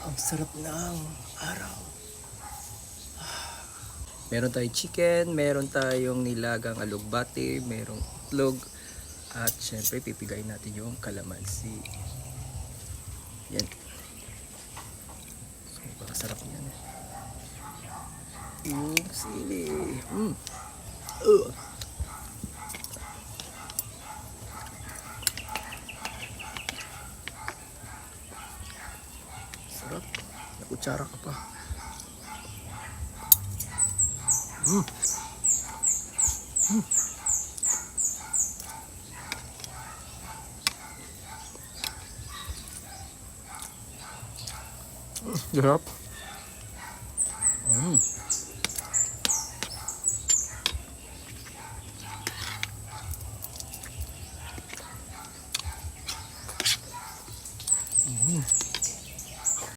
Ang sarap ng araw. Meron tayong chicken, meron tayong nilagang alugbati, merong itlog, at syempre pipigayin natin yung kalamansi. Yan. Sobrang sarap yan. Yung sili. Sarap. Nakutsara ka pa. Sarap.